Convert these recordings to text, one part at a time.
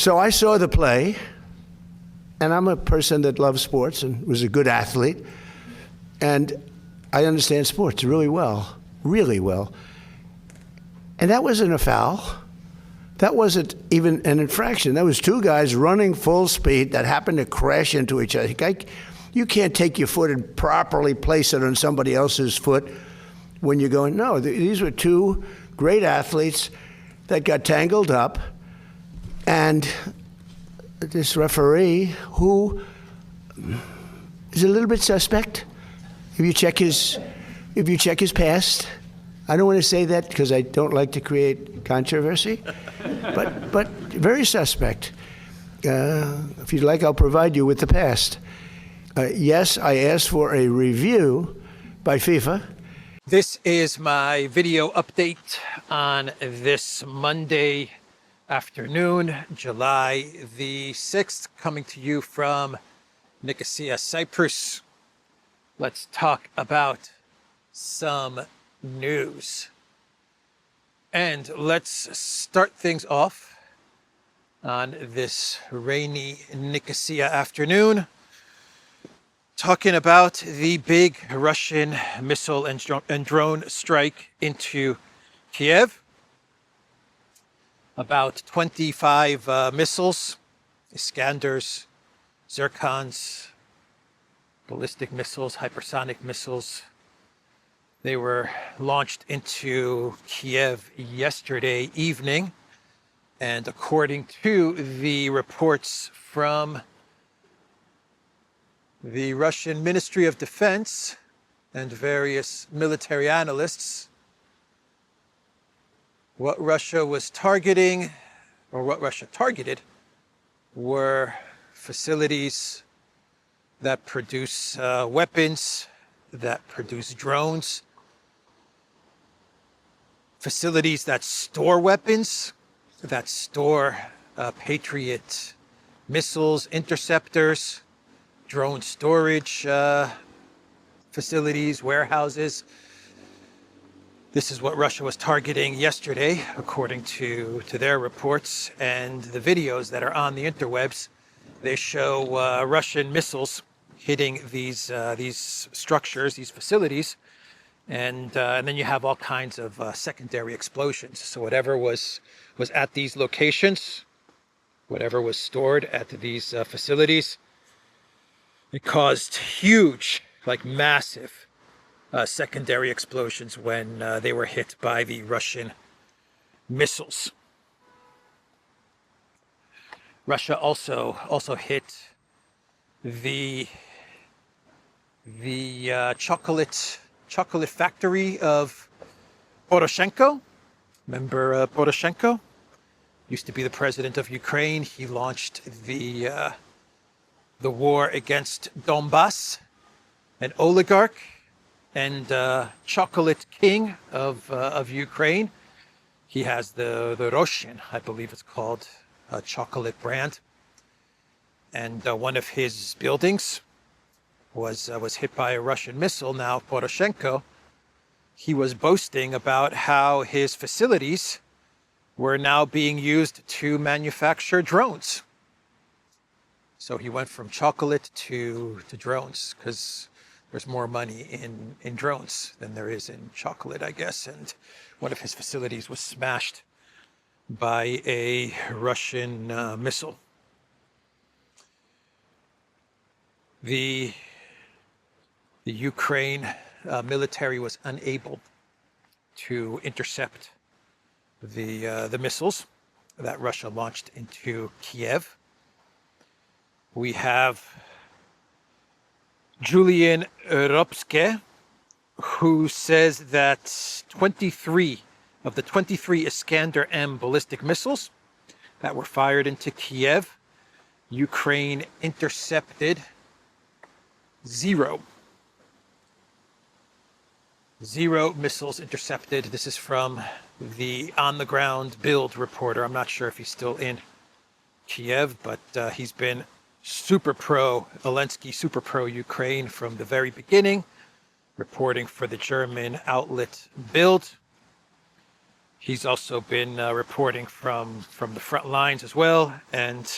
So I saw the play, and I'm a person that loves sports and was a good athlete, and I understand sports really well, really well. And that wasn't a foul. That wasn't even an infraction. That was two guys running full speed that happened to crash into each other. You can't take your foot and properly place it on somebody else's foot when you're going, no, these were two great athletes that got tangled up, and this referee, who is a little bit suspect, if you check his past, I don't want to say that because I don't like to create controversy, but very suspect. If you'd like, I'll provide you with the past. Yes, I asked for a review by FIFA. This is my video update on this Monday afternoon, July the 6th, coming to you from Nicosia, Cyprus. Let's talk about some news. And let's start things off on this rainy Nicosia afternoon, talking about the big Russian missile and drone strike into Kiev. About 25 missiles, Iskanders, Zircons, ballistic missiles, hypersonic missiles. They were launched into Kiev yesterday evening. And according to the reports from the Russian Ministry of Defense and various military analysts, what Russia was targeting, or what Russia targeted, were facilities that produce weapons, that produce drones, facilities that store weapons, that store Patriot missiles, interceptors, drone storage facilities, warehouses. This is what Russia was targeting yesterday, according to their reports and the videos that are on the interwebs. They show Russian missiles hitting these structures, these facilities, and then you have all kinds of secondary explosions. So whatever was at these locations, whatever was stored at these facilities, it caused huge, like massive, secondary explosions when they were hit by the Russian missiles. Russia also hit the chocolate factory of Poroshenko. Remember Poroshenko? Used to be the president of Ukraine. He launched the war against Donbass, an oligarch and chocolate king of Ukraine. He has the Roshin, I believe it's called, a chocolate brand. And one of his buildings was hit by a Russian missile. Now Poroshenko, he was boasting about how his facilities were now being used to manufacture drones. So he went from chocolate to drones, because there's more money in drones than there is in chocolate, I guess. And one of his facilities was smashed by a Russian missile. The Ukraine military was unable to intercept the missiles that Russia launched into Kiev. We have Julian Erupts, who says that 23 of the 23 Iskander-M ballistic missiles that were fired into Kiev, Ukraine intercepted zero missiles intercepted. This is from the on-the-ground Bild reporter. I'm not sure if he's still in Kiev, but he's been super pro-Zelensky, super pro-Ukraine from the very beginning, reporting for the German outlet Bild. He's also been reporting from the front lines as well, and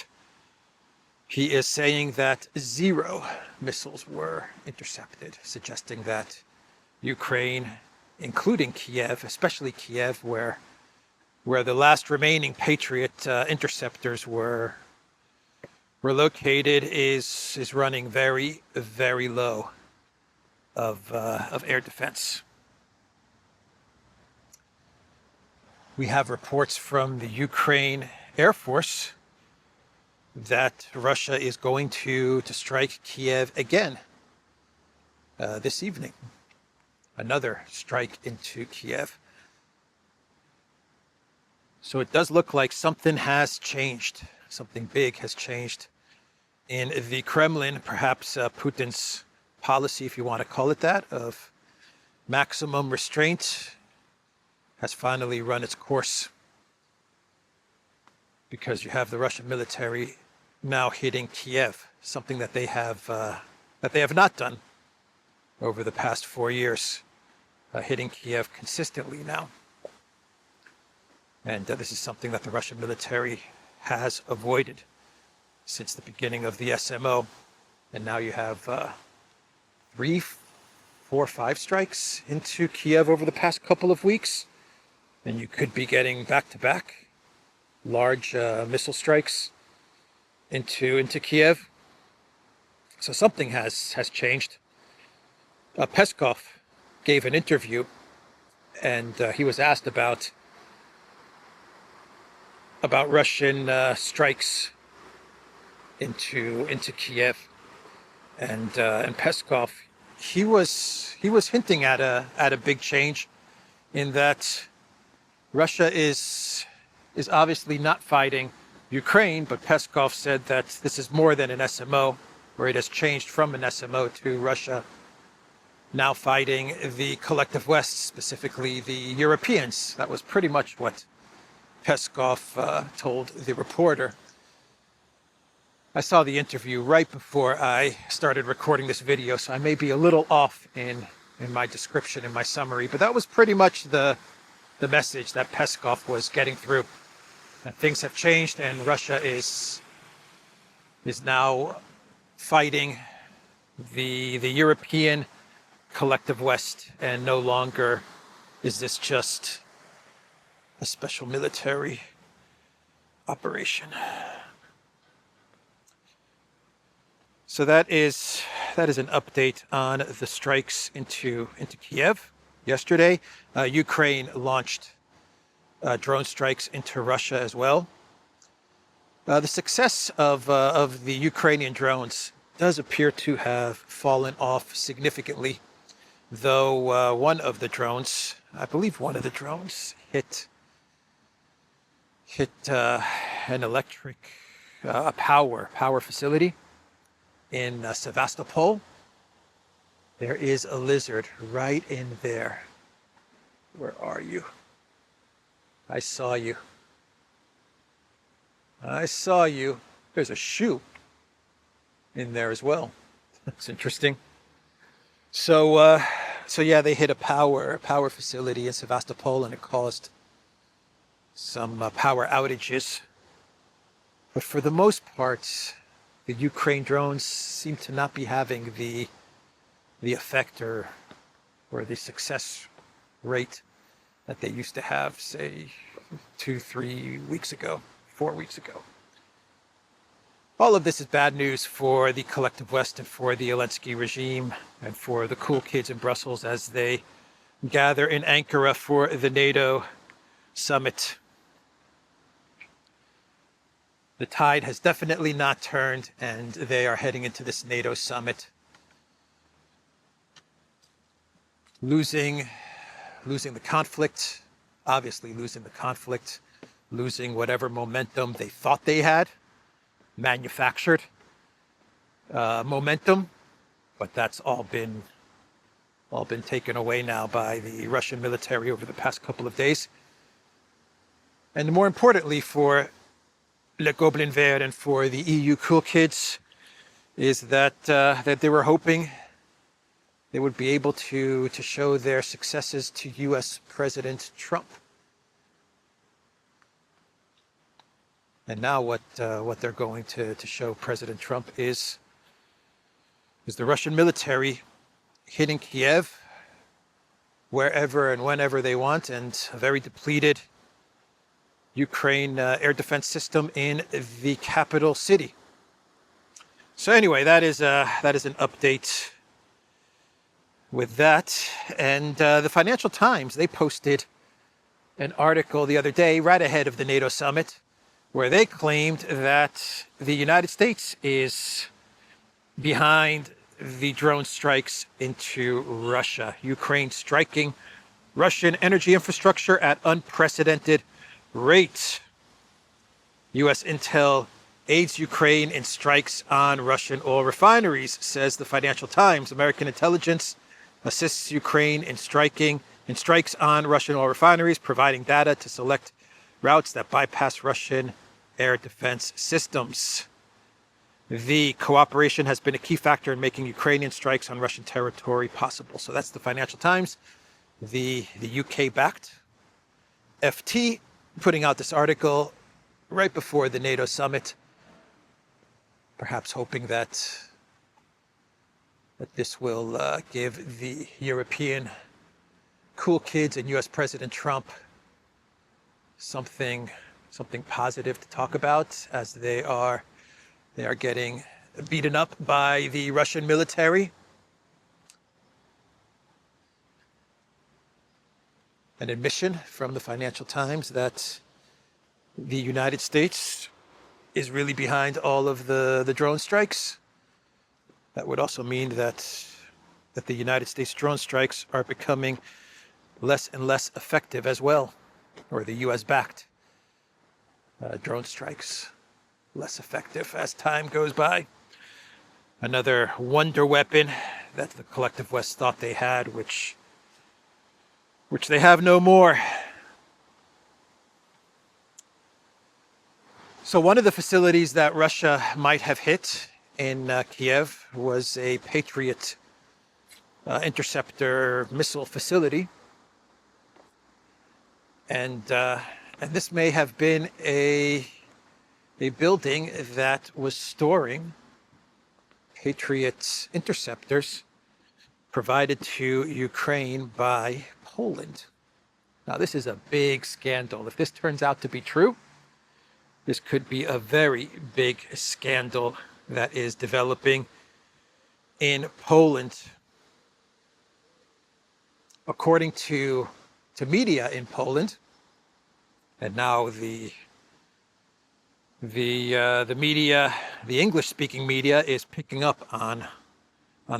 he is saying that 0 missiles were intercepted, suggesting that Ukraine, including Kiev, especially Kiev, where the last remaining Patriot interceptors were located, is running very, very low of air defense. We have reports from the Ukraine Air Force that Russia is going to strike Kiev again this evening. Another strike into Kiev. So it does look like something has changed. Something big has changed in the Kremlin. Perhaps Putin's policy, if you want to call it that, of maximum restraint has finally run its course, because you have the Russian military now hitting Kiev, something that they have not done over the past 4 years, hitting Kiev consistently now. And this is something that the Russian military has avoided since the beginning of the SMO. And now you have 3, 4, 5 strikes into Kiev over the past couple of weeks. And you could be getting back-to-back large missile strikes into Kiev. So something has changed. Peskov gave an interview, and he was asked about Russian strikes into Kiev, and Peskov, he was hinting at a big change, in that Russia is obviously not fighting Ukraine, but Peskov said that this is more than an SMO, where it has changed from an SMO to Russia now fighting the collective West, specifically the Europeans. That was pretty much what Peskov told the reporter. I saw the interview right before I started recording this video, so I may be a little off in my description, in my summary, but that was pretty much the message that Peskov was getting through. That things have changed, and Russia is now fighting the European collective West, and no longer is this just a special military operation. So that is an update on the strikes into Kiev. Yesterday, Ukraine launched drone strikes into Russia as well. The success of the Ukrainian drones does appear to have fallen off significantly, though one of the drones, I believe one of the drones, hit an electric power facility in Sevastopol. There is a lizard right in there. Where are you? I saw you. I saw you. There's a shoe in there as well. That's interesting. So yeah, they hit a power facility in Sevastopol, and it caused some power outages. But for the most part, the Ukraine drones seem to not be having the effect or the success rate that they used to have, say, 2, 3 weeks ago, 4 weeks ago. All of this is bad news for the collective West and for the Zelensky regime and for the cool kids in Brussels as they gather in Ankara for the NATO summit. The tide has definitely not turned, and they are heading into this NATO summit losing the conflict, obviously losing the conflict, losing whatever momentum they thought they had, manufactured momentum, but that's all been taken away now by the Russian military over the past couple of days. And more importantly for Le Gobelin Vert and for the EU cool kids is that they were hoping they would be able to show their successes to US President Trump. And now what they're going to show President Trump is the Russian military hitting Kiev wherever and whenever they want, and a very depleted Ukraine air defense system in the capital city. So anyway, that is an update with that. And the Financial Times, they posted an article the other day, right ahead of the NATO summit, where they claimed that the United States is behind the drone strikes into Russia. Ukraine striking Russian energy infrastructure at unprecedented rates. U.S. intel aids Ukraine in strikes on Russian oil refineries, says the Financial Times. American intelligence assists Ukraine in strikes on Russian oil refineries, providing data to select routes that bypass Russian air defense systems. The cooperation has been a key factor in making Ukrainian strikes on Russian territory possible. So that's the Financial Times, the UK-backed FT, putting out this article right before the NATO summit, perhaps hoping that this will give the European cool kids and U.S. President Trump something positive to talk about, as they are getting beaten up by the Russian military. An admission from the Financial Times that the United States is really behind all of the drone strikes. That would also mean that the United States drone strikes are becoming less and less effective as well, or the U.S.-backed drone strikes less effective as time goes by. Another wonder weapon that the collective West thought they had, which they have no more. So one of the facilities that Russia might have hit in Kiev was a Patriot interceptor missile facility. And this may have been a building that was storing Patriot interceptors provided to Ukraine by Poland. Now, this is a big scandal. If this turns out to be true, this could be a very big scandal that is developing in Poland. According to media in Poland, and now the media, the English-speaking media, is picking up on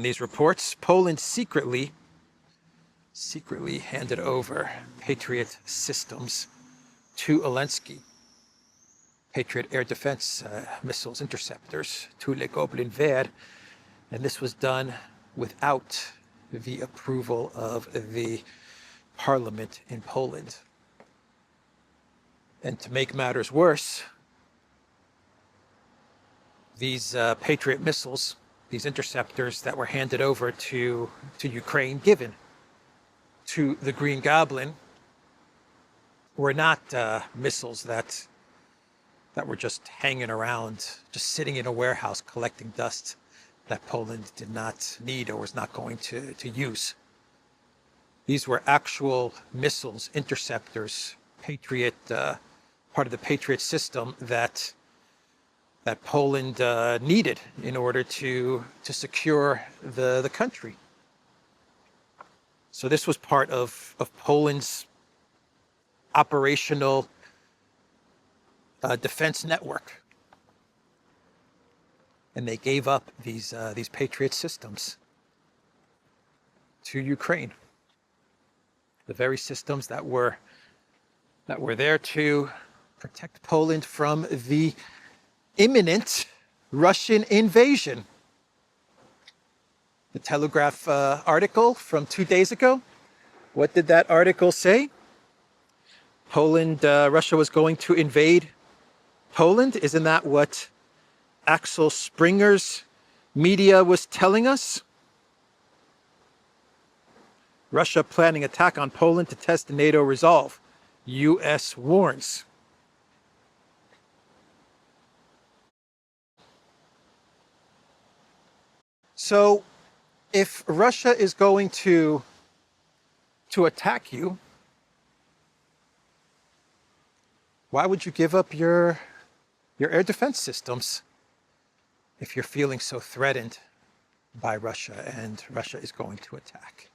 these reports. Poland secretly handed over Patriot systems to Zelensky. Patriot air defense missiles interceptors to Le Goblin Vert, and this was done without the approval of the parliament in Poland. And to make matters worse, these Patriot missiles, these interceptors that were handed over to Ukraine, given to the Green Goblin, were not missiles that were just hanging around, just sitting in a warehouse collecting dust that Poland did not need or was not going to use. These were actual missiles, interceptors, Patriot, part of the Patriot system that Poland needed in order to secure the country. So this was part of Poland's operational defense network, and they gave up these Patriot systems to Ukraine. The very systems that were there to protect Poland from the imminent Russian invasion. The Telegraph article from 2 days ago. What did that article say? Russia was going to invade Poland. Isn't that what Axel Springer's media was telling us? Russia planning attack on Poland to test NATO resolve. U.S. warns. So if Russia is going to attack you, why would you give up your air defense systems if you're feeling so threatened by Russia and Russia is going to attack?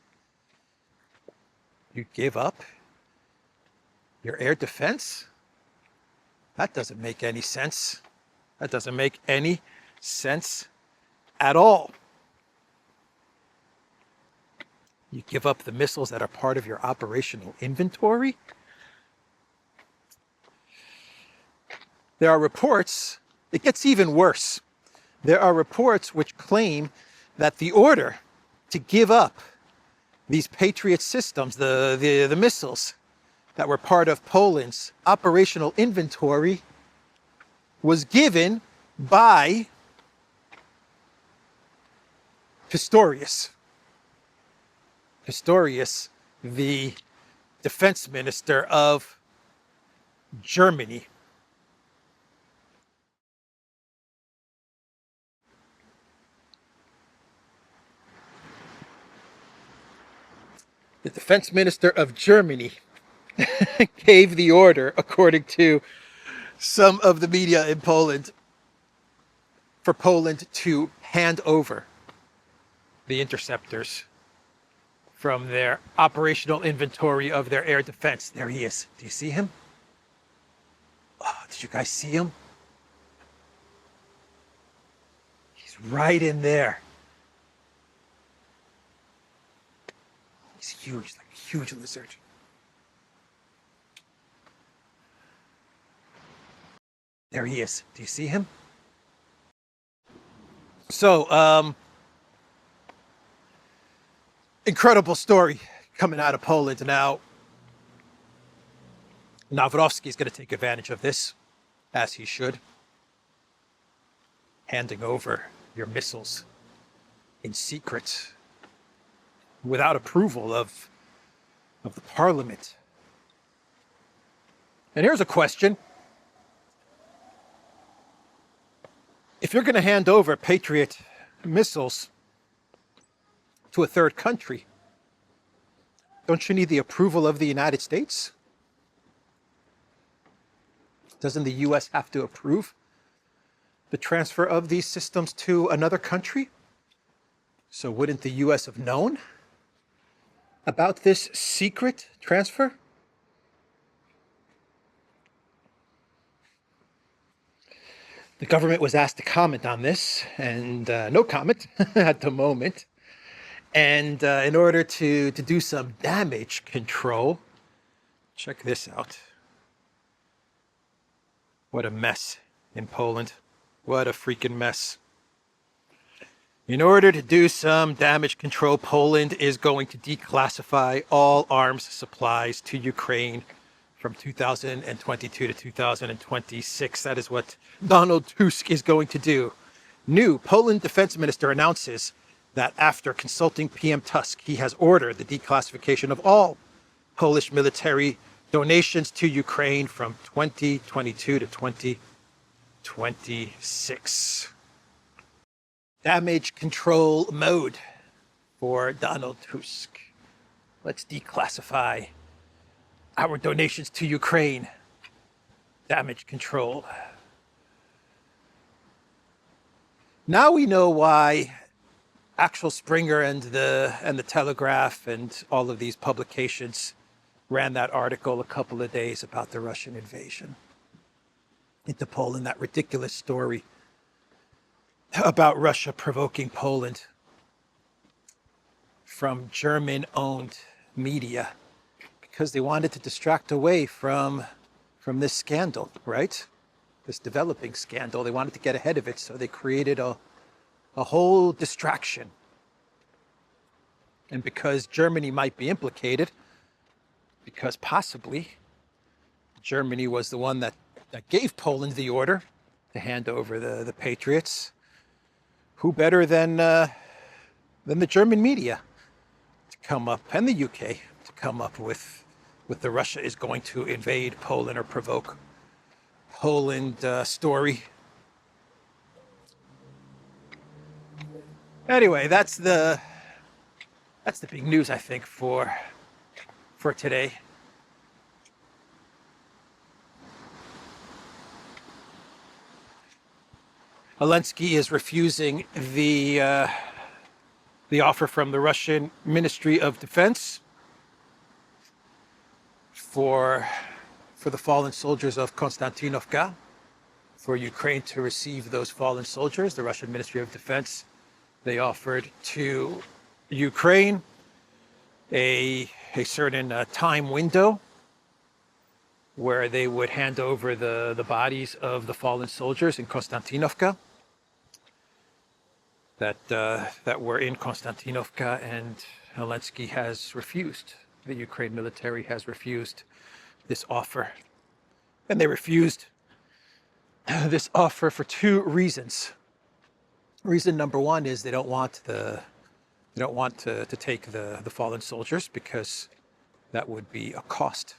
You give up your air defense? That doesn't make any sense. That doesn't make any sense at all. You give up the missiles that are part of your operational inventory? There are reports, it gets even worse. There are reports which claim that the order to give up these Patriot systems, the missiles that were part of Poland's operational inventory, was given by Pistorius. Pistorius, the defense minister of Germany. The defense minister of Germany gave the order, according to some of the media in Poland, for Poland to hand over the interceptors from their operational inventory of their air defense. There he is. Do you see him? Oh, did you guys see him? He's right in there. He's huge, like a huge lizard. There he is. Do you see him? So, incredible story coming out of Poland. Now, Nawrocki is going to take advantage of this, as he should, handing over your missiles in secret, without approval of the parliament. And here's a question. If you're going to hand over Patriot missiles to a third country, don't you need the approval of the United States? Doesn't the US have to approve the transfer of these systems to another country? So wouldn't the US have known about this secret transfer? The government was asked to comment on this, and no comment at the moment. And in order to do some damage control, check this out. What a mess in Poland. What a freaking mess. In order to do some damage control, Poland is going to declassify all arms supplies to Ukraine from 2022 to 2026. That is what Donald Tusk is going to do. New Poland defense minister announces that after consulting PM Tusk, he has ordered the declassification of all Polish military donations to Ukraine from 2022 to 2026. Damage control mode for Donald Tusk. Let's declassify our donations to Ukraine. Damage control. Now we know why Axel Springer and the Telegraph and all of these publications ran that article a couple of days about the Russian invasion into Poland, that ridiculous story about Russia provoking Poland from German-owned media because they wanted to distract away from this scandal, right? This developing scandal. They wanted to get ahead of it, so they created a whole distraction. And because Germany might be implicated, because possibly Germany was the one that gave Poland the order to hand over the Patriots, who better than the German media to come up, and the UK, to come up with the Russia is going to invade Poland or provoke Poland story. Anyway, that's the big news, I think, for today. Zelensky is refusing the offer from the Russian Ministry of Defense for the fallen soldiers of Konstantinovka, for Ukraine to receive those fallen soldiers. The Russian Ministry of Defense, they offered to Ukraine a certain time window where they would hand over the bodies of the fallen soldiers in Konstantinovka that were in Konstantinovka, and Zelensky has refused. The Ukraine military has refused this offer. And they refused this offer for two reasons. Reason number one is they don't want to take the fallen soldiers, because that would be a cost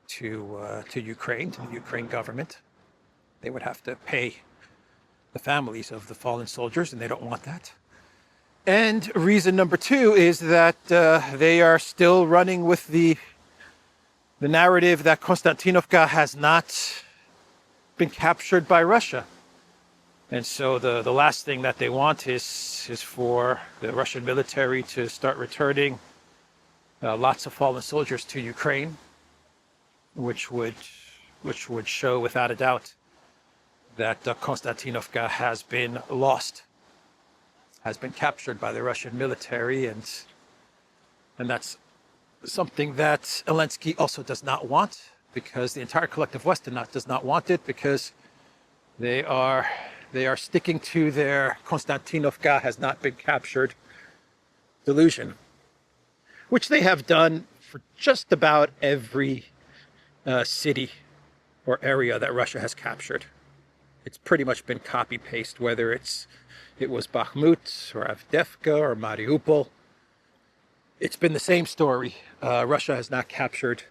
to Ukraine, to the Ukraine government. They would have to pay the families of the fallen soldiers, and they don't want that. And reason number two is that they are still running with the narrative that Konstantinovka has not been captured by Russia. And so the last thing that they want is for the Russian military to start returning lots of fallen soldiers to Ukraine, which would show without a doubt that Konstantinovka has been lost, has been captured by the Russian military, and that's something that Zelensky also does not want, because the entire collective West does not want it, because they are sticking to their Konstantinovka has not been captured delusion, which they have done for just about every city or area that Russia has captured. It's pretty much been copy-paste, whether it was Bakhmut or Avdiivka or Mariupol. It's been the same story. Russia has not captured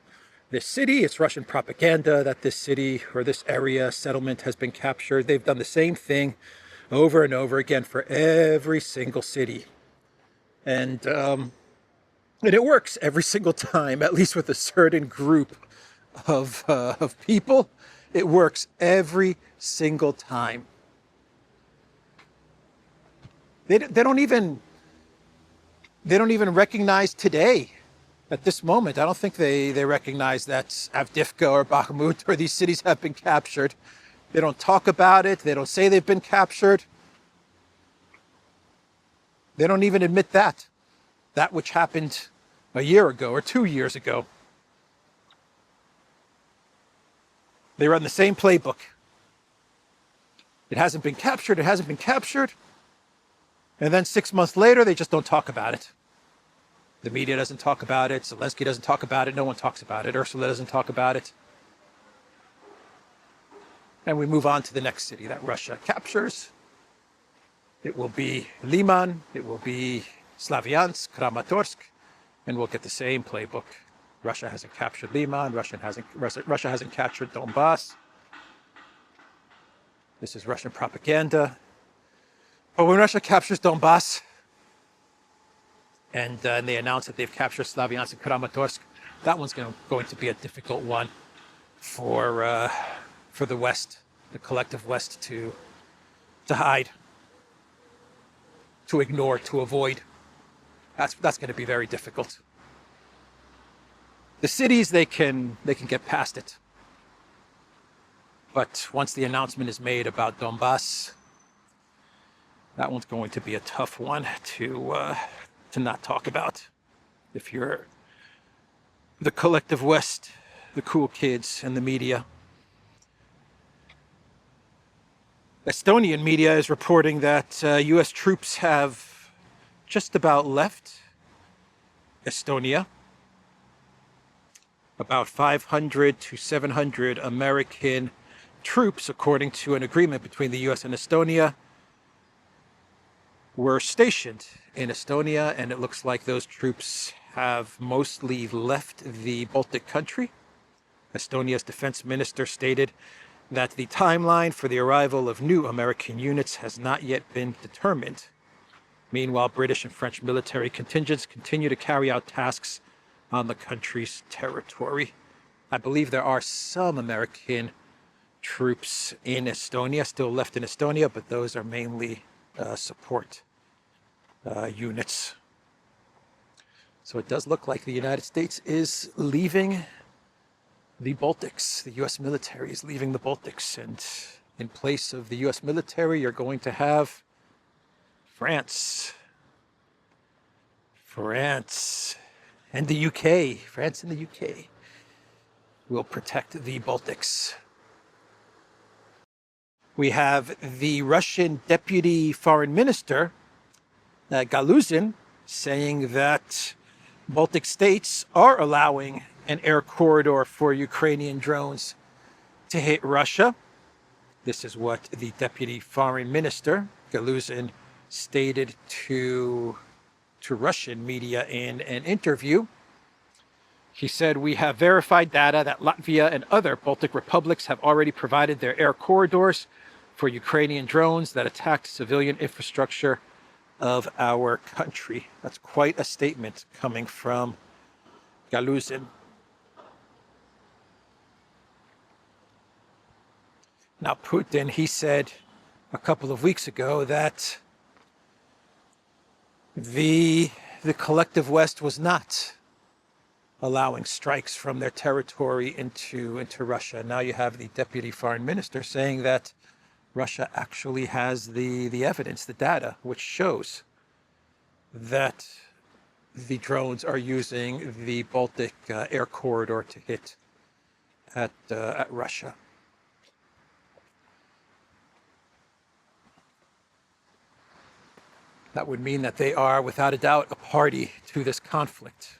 this city. It's Russian propaganda that this city or this area settlement has been captured. They've done the same thing over and over again for every single city. And it works every single time, at least with a certain group of people. It works every single time. They don't even recognize today, at this moment. I don't think they recognize that Avdiivka or Bakhmut or these cities have been captured. They don't talk about it. They don't say they've been captured. They don't even admit that which happened a year ago or 2 years ago. They run the same playbook. It hasn't been captured. It hasn't been captured. And then 6 months later, they just don't talk about it. The media doesn't talk about it. Zelensky doesn't talk about it. No one talks about it. Ursula doesn't talk about it. And we move on to the next city that Russia captures. It will be Liman. It will be Slavyansk, Kramatorsk. And we'll get the same playbook. Russia hasn't captured Liman. Russia hasn't captured Donbass. This is Russian propaganda. But when Russia captures Donbass, and they announce that they've captured Slavyansk and Kramatorsk, that one's going to be a difficult one for the West, the collective West, to hide, to ignore, to avoid. That's going to be very difficult. The cities, they can get past it. But once the announcement is made about Donbass, that one's going to be a tough one to not talk about. If you're the collective West, the cool kids, and the media. Estonian media is reporting that U.S. troops have just about left Estonia. About 500 to 700 American troops, according to an agreement between the U.S. and Estonia, were stationed in Estonia, and it looks like those troops have mostly left the Baltic country. Estonia's defense minister stated that the timeline for the arrival of new American units has not yet been determined. Meanwhile, British and French military contingents continue to carry out tasks on the country's territory. I believe there are some American troops in Estonia, still left in Estonia, but those are mainly support units. So it does look like the United States is leaving the Baltics. The U.S. military is leaving the Baltics. And in place of the U.S. military, you're going to have France. France and the UK. France and the UK will protect the Baltics. We have the Russian deputy foreign minister, Galuzin, saying that Baltic states are allowing an air corridor for Ukrainian drones to hit Russia. This is what the deputy foreign minister, Galuzin, stated to Russian media in an interview. He said, "We have verified data that Latvia and other Baltic republics have already provided their air corridors for Ukrainian drones that attacked civilian infrastructure of our country." That's quite a statement coming from Galuzin. Now, Putin, he said a couple of weeks ago that the collective West was not allowing strikes from their territory into Russia. Now you have the deputy foreign minister saying that Russia actually has the evidence, the data, which shows that the drones are using the Baltic air corridor to hit at Russia. That would mean that they are, without a doubt, a party to this conflict.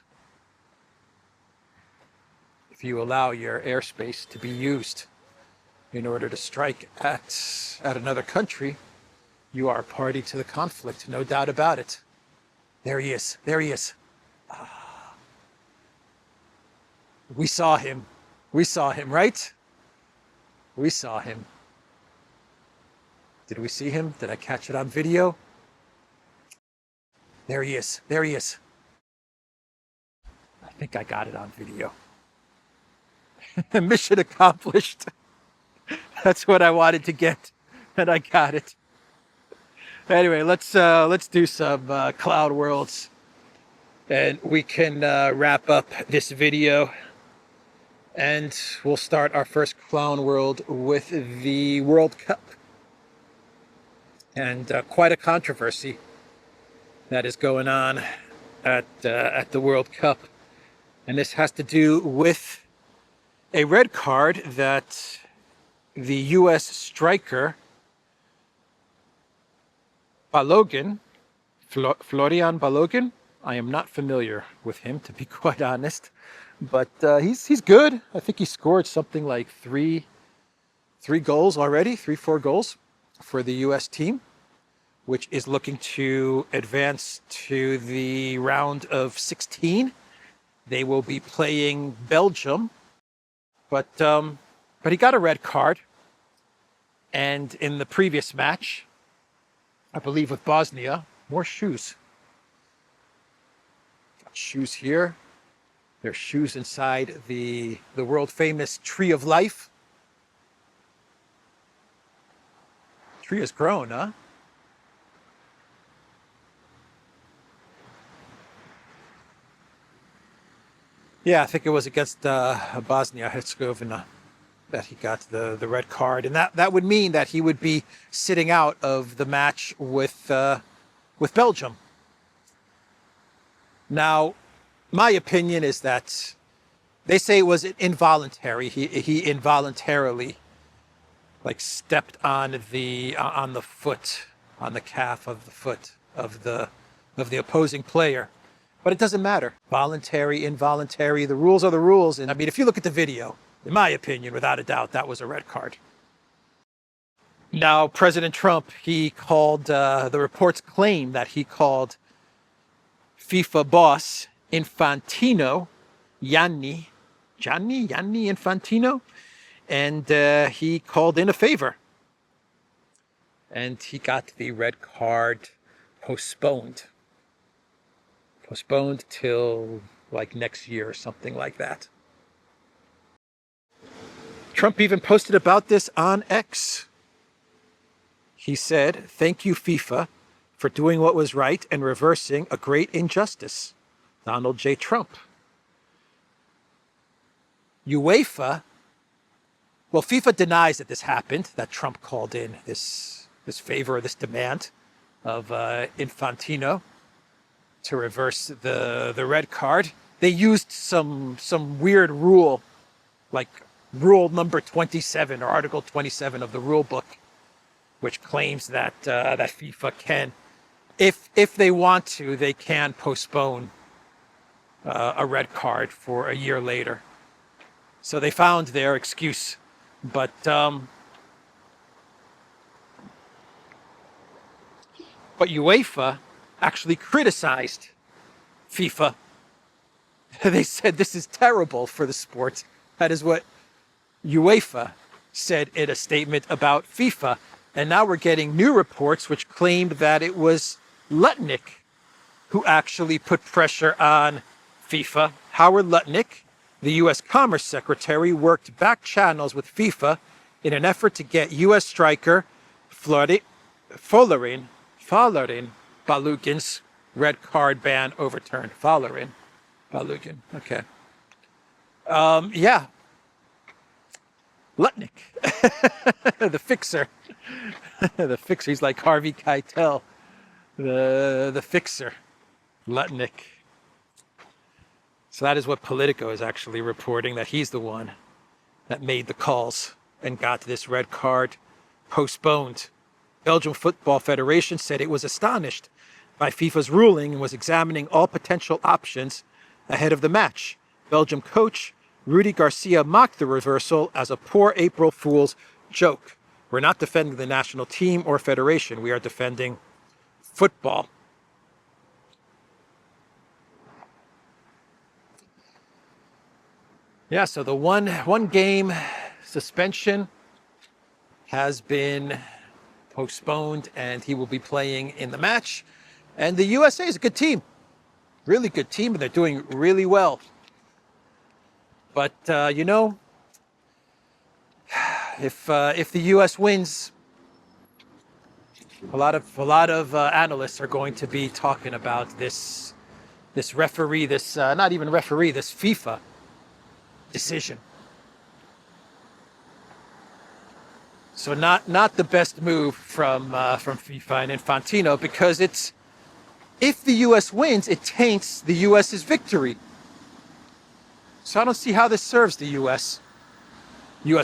If you allow your airspace to be used in order to strike at another country, you are a party to the conflict, no doubt about it. There he is. There he is. We saw him. We saw him, right? We saw him. Did we see him? Did I catch it on video? There he is. There he is. I think I got it on video. Mission accomplished. That's what I wanted to get, and I got it. Anyway, let's do some cloud worlds, and we can wrap up this video. And we'll start our first clown world with the World Cup, and quite a controversy that is going on at the World Cup, and this has to do with a red card that the U.S. striker Balogun, Florian Balogun, I am not familiar with him, to be quite honest, but he's good. I think he scored something like three goals already, 4 goals for the U.S. team, which is looking to advance to the round of 16. They will be playing Belgium, but he got a red card. And in the previous match, I believe with Bosnia, more shoes. Got shoes here. There's shoes inside the world famous Tree of Life. Tree has grown, huh? Yeah, I think it was against Bosnia-Herzegovina that he got the red card. And that would mean that he would be sitting out of the match with Belgium. Now, my opinion is that they say it was involuntary. He involuntarily stepped on the foot, on the calf of the foot of the opposing player. But it doesn't matter. Voluntary, involuntary, the rules are the rules. And I mean, if you look at the video, in my opinion, without a doubt, that was a red card. Now, President Trump, he called, the reports claim that he called FIFA boss Infantino, Gianni Infantino, and he called in a favor. And he got the red card postponed. Postponed till like next year or something like that. Trump even posted about this on X. He said, "Thank you, FIFA, for doing what was right and reversing a great injustice. Donald J. Trump." UEFA, well, FIFA denies that this happened, that Trump called in this favor, this demand of Infantino to reverse the red card. They used some weird rule, like rule number 27 or article 27 of the rule book, which claims that that FIFA can, if they want to, they can postpone a red card for a year later. So they found their excuse, but UEFA actually criticized FIFA. They said this is terrible for the sport. That is what UEFA said in a statement about FIFA. And now we're getting new reports which claimed that it was Lutnick who actually put pressure on FIFA. Howard Lutnick, the U.S. Commerce Secretary, worked back channels with FIFA in an effort to get U.S. striker Folarin Balugin's red card ban overturned. Balugin. Okay. Yeah. Lutnick, the fixer. The fixer. He's like Harvey Keitel, the fixer. Lutnick. So that is what Politico is actually reporting, that he's the one that made the calls and got this red card postponed. Belgium Football Federation said it was astonished by FIFA's ruling and was examining all potential options ahead of the match. Belgium coach Rudy Garcia mocked the reversal as a poor April Fool's joke. "We're not defending the national team or federation. We are defending football." Yeah, so the one game suspension has been postponed, and he will be playing in the match. And the USA is a good team, really good team, and they're doing really well. But you know, if the U.S. wins, a lot of analysts are going to be talking about this referee, not even referee, this FIFA decision. So not the best move from FIFA and Infantino, because if the U.S. wins, it taints the U.S.'s victory. So I don't see how this serves the U.S.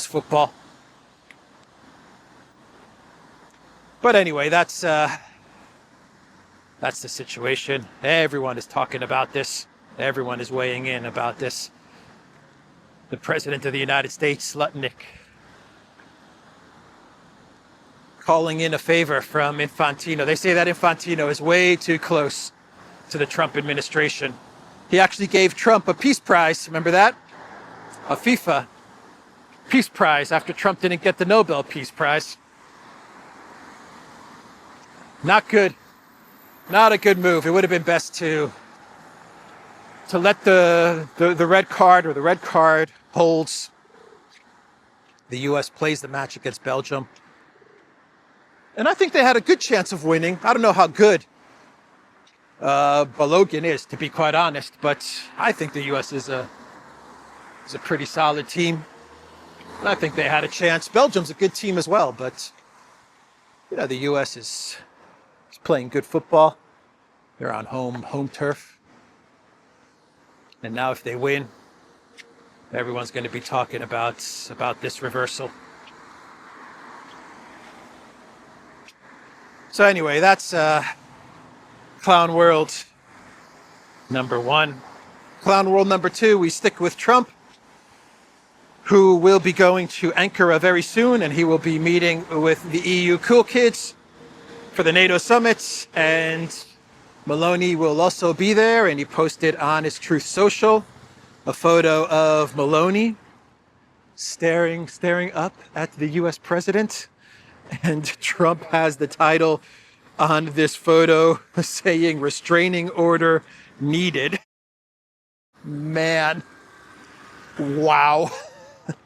football. But anyway, that's the situation. Everyone is talking about this. Everyone is weighing in about this. The President of the United States, Lutnick, calling in a favor from Infantino. They say that Infantino is way too close to the Trump administration. He actually gave Trump a peace prize. Remember that? A FIFA peace prize after Trump didn't get the Nobel Peace Prize. Not good. Not a good move. It would have been best to let the red card, or the red card holds. The U.S. plays the match against Belgium. And I think they had a good chance of winning. I don't know how good Balugin is, to be quite honest, but I think the U.S. is a pretty solid team. And I think they had a chance. Belgium's a good team as well, but you know, the U.S. is playing good football. They're on home turf. And now if they win, everyone's going to be talking about this reversal. So anyway, that's Clown World number 1. Clown World number 2, we stick with Trump, who will be going to Ankara very soon, and he will be meeting with the EU cool kids for the NATO summit, and Maloney will also be there, and he posted on his Truth Social a photo of Maloney staring up at the US president, and Trump has the title, on this photo saying restraining order needed. Man, wow.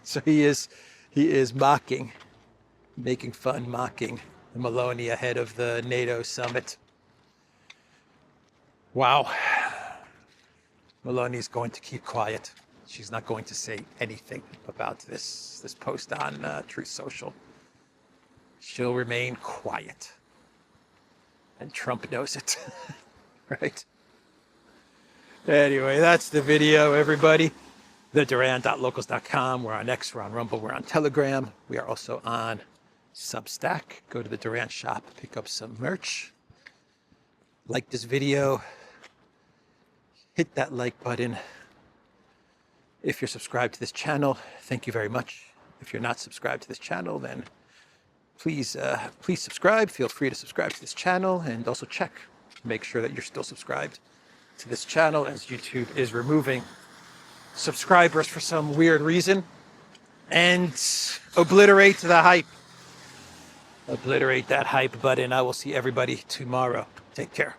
So he is mocking, making fun, mocking Meloni ahead of the NATO summit. Wow. Meloni's going to keep quiet. She's not going to say anything about this post on Truth Social. She'll remain quiet. And Trump knows it, right? Anyway, that's the video, everybody. TheDuran.locals.com. We're on X, we're on Rumble, we're on Telegram. We are also on Substack. Go to the Duran shop, pick up some merch. Like this video. Hit that like button. If you're subscribed to this channel, thank you very much. If you're not subscribed to this channel, then please subscribe. Feel free to subscribe to this channel and also check. Make sure that you're still subscribed to this channel, as YouTube is removing subscribers for some weird reason. And obliterate the hype. Obliterate that hype button. I will see everybody tomorrow. Take care.